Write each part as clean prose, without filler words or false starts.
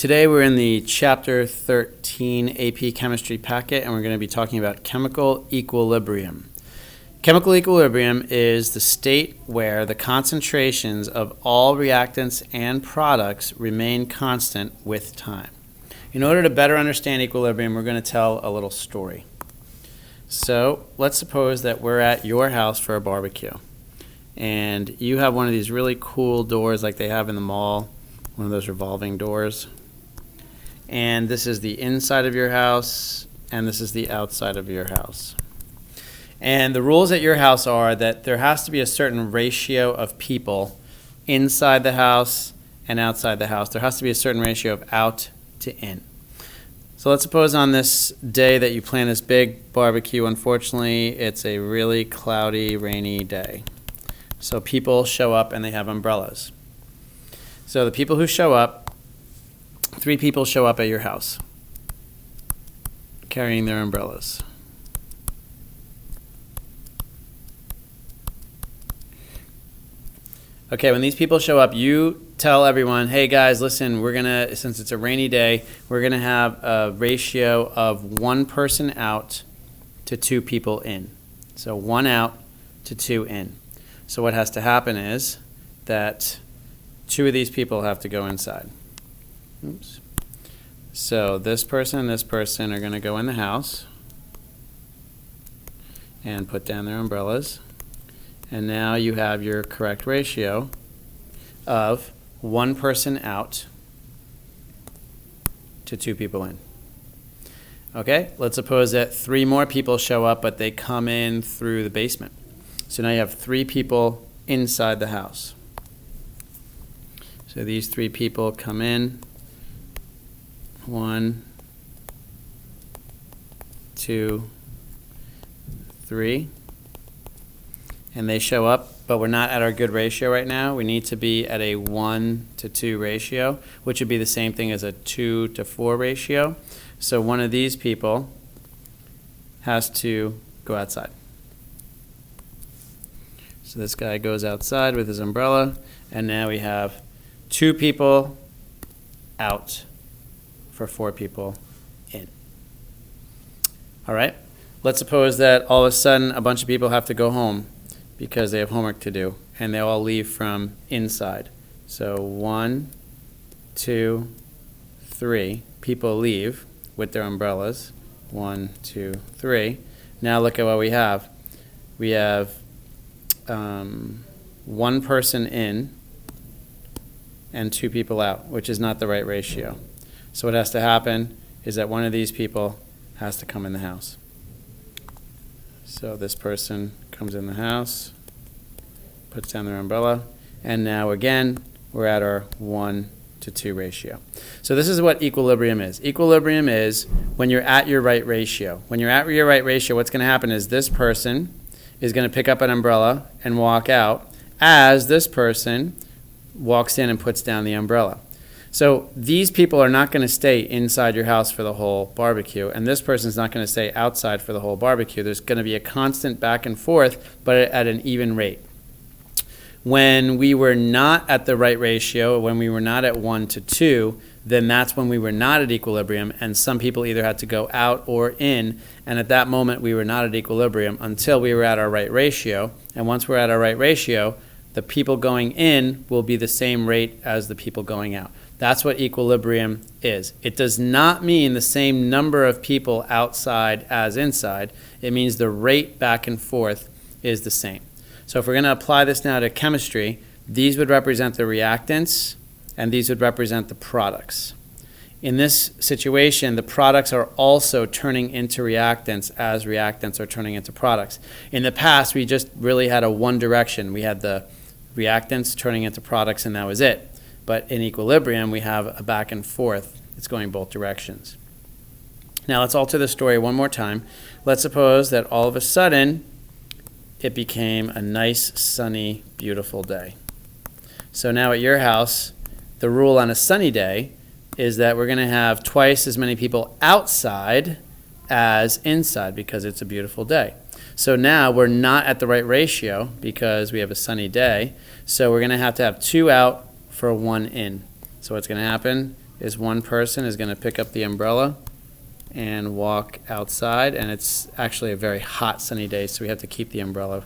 Today we're in the Chapter 13 AP Chemistry packet, and we're going to be talking about chemical equilibrium. Chemical equilibrium is the state where the concentrations of all reactants and products remain constant with time. In order to better understand equilibrium, we're going to tell a little story. So let's suppose that we're at your house for a barbecue, and you have one of these really cool doors like they have in the mall, one of those revolving doors. And this is the inside of your house, and this is the outside of your house. And the rules at your house are that there has to be a certain ratio of people inside the house and outside the house. There has to be a certain ratio of out to in. So let's suppose on this day that you plan this big barbecue, unfortunately, it's a really cloudy, rainy day. So people show up and they have umbrellas. So the people who show up, 3 people show up at your house carrying their umbrellas. Okay, when these people show up, you tell everyone, hey guys, listen, since it's a rainy day, we're gonna have a ratio of 1 person out to 2 people in. So 1 out to 2 in. So what has to happen is that 2 of these people have to go inside. Oops. So this person and this person are going to go in the house and put down their umbrellas. And now you have your correct ratio of 1 person out to 2 people in. Okay, let's suppose that 3 more people show up, but they come in through the basement. So now you have 3 people inside the house. So these 3 people come in. 1, 2, 3, and they show up, but we're not at our good ratio right now. We need to be at a 1 to 2 ratio, which would be the same thing as a 2 to 4 ratio. So one of these people has to go outside. So this guy goes outside with his umbrella, and now we have 2 people out for 4 people in. All right, let's suppose that all of a sudden a bunch of people have to go home because they have homework to do, and they all leave from inside. So 1, 2, 3 people leave with their umbrellas. 1, 2, 3. Now look at what we have. We have 1 person in and 2 people out, which is not the right ratio. So what has to happen is that one of these people has to come in the house. So this person comes in the house, puts down their umbrella, and now again we're at our 1 to 2 ratio. So this is what equilibrium is. Equilibrium is when you're at your right ratio. When you're at your right ratio, what's going to happen is this person is going to pick up an umbrella and walk out as this person walks in and puts down the umbrella. So these people are not going to stay inside your house for the whole barbecue, and this person's not going to stay outside for the whole barbecue. There's going to be a constant back and forth, but at an even rate. When we were not at the right ratio, when we were not at 1 to 2, then that's when we were not at equilibrium, and some people either had to go out or in, and at that moment we were not at equilibrium until we were at our right ratio. And once we're at our right ratio, the people going in will be the same rate as the people going out. That's what equilibrium is. It does not mean the same number of people outside as inside. It means the rate back and forth is the same. So if we're going to apply this now to chemistry, these would represent the reactants and these would represent the products. In this situation, the products are also turning into reactants as reactants are turning into products. In the past, we just really had a one direction. We had the reactants turning into products and that was it. But in equilibrium, we have a back and forth. It's going both directions. Now let's alter the story one more time. Let's suppose that all of a sudden it became a nice, sunny, beautiful day. So now at your house, the rule on a sunny day is that we're going to have twice as many people outside as inside because it's a beautiful day. So now we're not at the right ratio because we have a sunny day. So we're going to have 2 out for 1 in. So what's going to happen is one person is going to pick up the umbrella and walk outside, and it's actually a very hot sunny day, so we have to keep the umbrella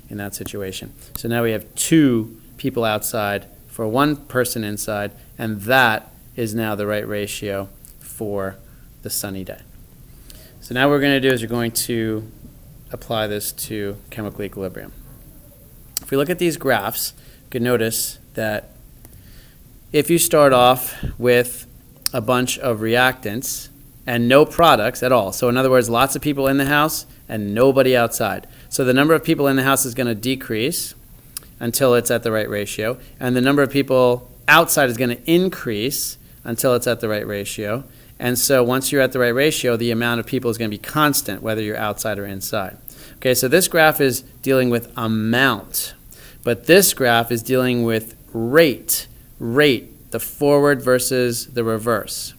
in that situation. So now we have 2 people outside for 1 person inside, and that is now the right ratio for the sunny day. So now what we're going to do is we're going to apply this to chemical equilibrium. If we look at these graphs, you can notice that if you start off with a bunch of reactants and no products at all, so in other words, lots of people in the house and nobody outside, so the number of people in the house is going to decrease until it's at the right ratio, and the number of people outside is going to increase until it's at the right ratio. And so once you're at the right ratio, the amount of people is going to be constant, whether you're outside or inside. Okay, so this graph is dealing with amount, but this graph is dealing with rate, the forward versus the reverse.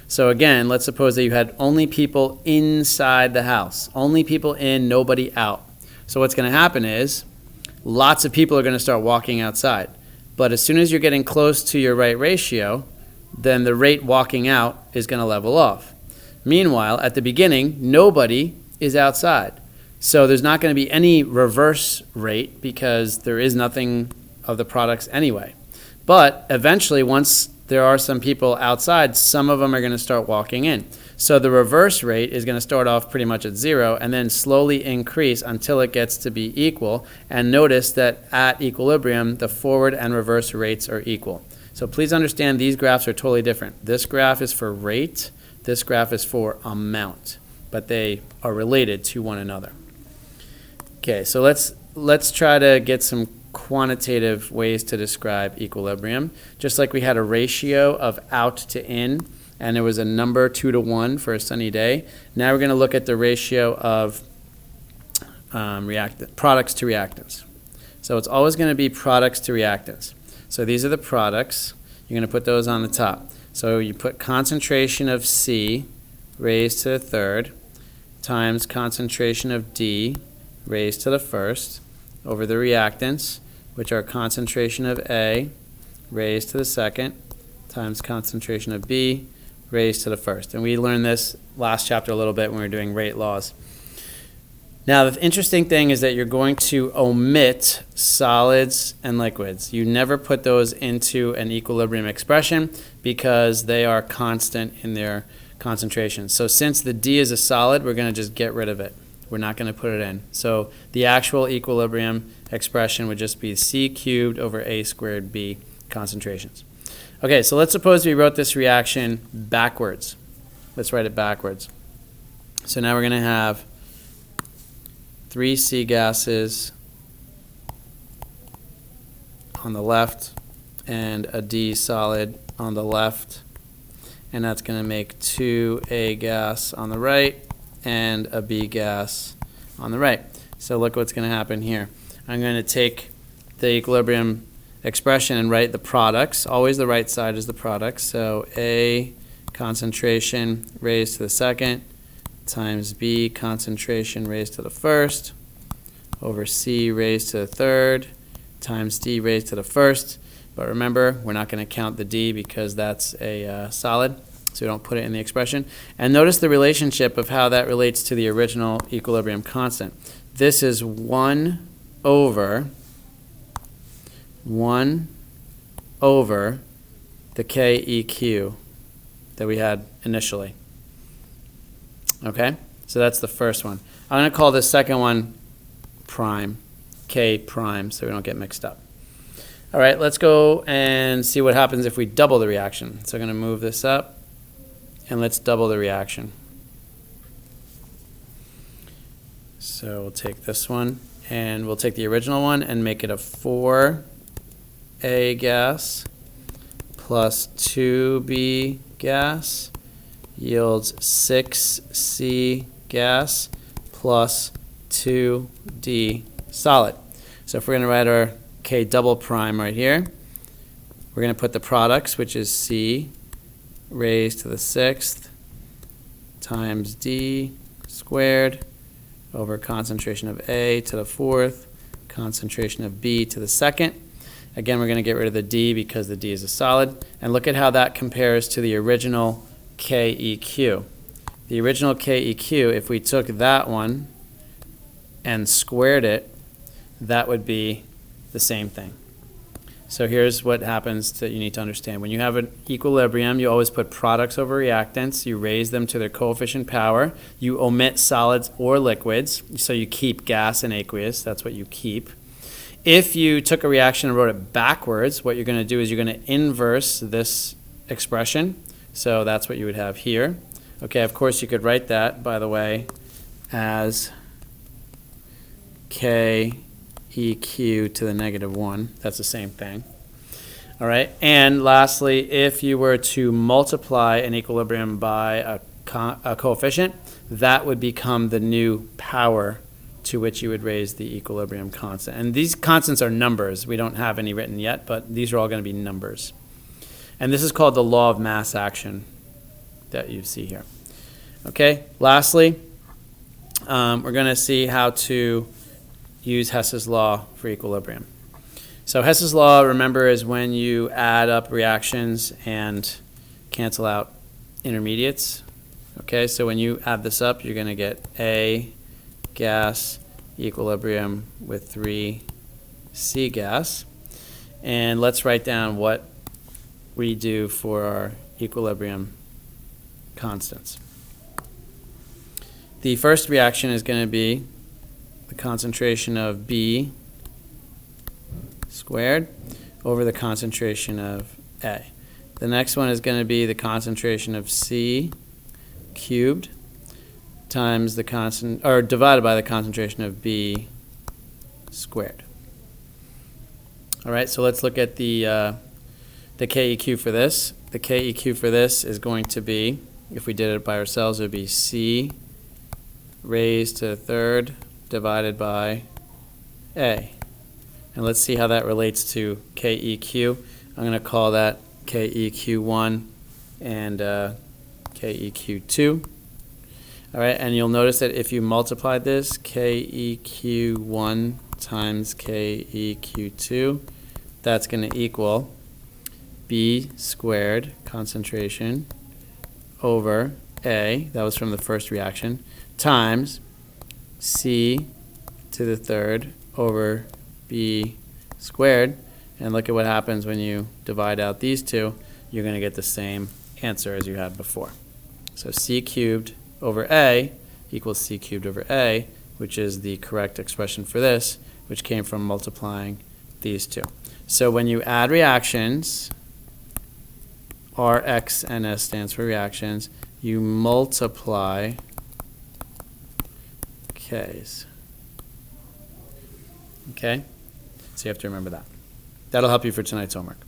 So again, let's suppose that you had only people inside the house, only people in, nobody out. So what's going to happen is lots of people are going to start walking outside. But as soon as you're getting close to your right ratio, then the rate walking out is going to level off. Meanwhile, at the beginning, nobody is outside. So there's not going to be any reverse rate because there is nothing of the products anyway. But eventually, once there are some people outside, some of them are going to start walking in. So the reverse rate is going to start off pretty much at 0 and then slowly increase until it gets to be equal. And notice that at equilibrium, the forward and reverse rates are equal. So please understand these graphs are totally different. This graph is for rate, this graph is for amount, but they are related to one another. Okay, so let's try to get some quantitative ways to describe equilibrium. Just like we had a ratio of out to in, and there was a number 2 to 1 for a sunny day. Now we're going to look at the ratio of products to reactants. So it's always going to be products to reactants. So these are the products. You're going to put those on the top. So you put concentration of C raised to the 3rd times concentration of D raised to the 1st over the reactants, which are concentration of A raised to the 2nd times concentration of B raised to the 1st. And we learned this last chapter a little bit when we were doing rate laws. Now, the interesting thing is that you're going to omit solids and liquids. You never put those into an equilibrium expression because they are constant in their concentration. So since the D is a solid, we're going to just get rid of it. We're not going to put it in. So the actual equilibrium expression would just be C cubed over A squared B concentrations. Okay, so let's suppose we wrote this reaction backwards. Let's write it backwards. So now we're going to have 3 C gases on the left and a D solid on the left, and that's going to make 2 A gas on the right and a B gas on the right. So look what's going to happen here. I'm going to take the equilibrium expression and write the products. Always the right side is the products. So A concentration raised to the 2nd times B concentration raised to the 1st over C raised to the 3rd times D raised to the 1st. But remember, we're not going to count the D because that's a solid, so we don't put it in the expression. And notice the relationship of how that relates to the original equilibrium constant. This is 1 over the KEQ that we had initially. Okay, so that's the first one. I'm going to call this second one prime, K prime, so we don't get mixed up. All right, let's go and see what happens if we double the reaction. So I'm going to move this up, and let's double the reaction. So we'll take this one, and we'll take the original one and make it a 4A gas plus 2B gas yields 6C gas plus 2D solid. So if we're going to write our K double prime right here, we're going to put the products, which is C raised to the 6th times D squared over concentration of A to the 4th, concentration of B to the 2nd. Again, we're going to get rid of the d because the d is a solid. And look at how that compares to the original KEQ. The original KEQ, if we took that one and squared it, that would be the same thing. So here's what happens that you need to understand. When you have an equilibrium, you always put products over reactants. You raise them to their coefficient power. You omit solids or liquids, so you keep gas and aqueous. That's what you keep. If you took a reaction and wrote it backwards, what you're going to do is you're going to inverse this expression. So that's what you would have here. Okay, of course you could write that, by the way, as KEQ to the negative 1. That's the same thing. All right, and lastly, if you were to multiply an equilibrium by a coefficient, that would become the new power to which you would raise the equilibrium constant. And these constants are numbers. We don't have any written yet, but these are all going to be numbers. And this is called the law of mass action that you see here. Okay, lastly, we're going to see how to use Hess's law for equilibrium. So Hess's law, remember, is when you add up reactions and cancel out intermediates. Okay, so when you add this up, you're going to get A gas equilibrium with 3C gas. And let's write down what we do for our equilibrium constants. The first reaction is going to be the concentration of B squared over the concentration of A. The next one is going to be the concentration of C cubed times the divided by the concentration of B squared. All right, so let's look at the KEQ for this. The KEQ for this is going to be, if we did it by ourselves, it would be C raised to the third divided by A. And let's see how that relates to KEQ. I'm going to call that KEQ1 and KEQ2. All right, and you'll notice that if you multiply this, KEQ1 times KEQ2, that's going to equal B squared concentration over A, that was from the first reaction, times C to the third over B squared. And look at what happens when you divide out these two. You're going to get the same answer as you had before. So C cubed over A equals C cubed over A, which is the correct expression for this, which came from multiplying these two. So when you add reactions, R, X, and S stands for reactions, you multiply K's. Okay? So you have to remember that. That'll help you for tonight's homework.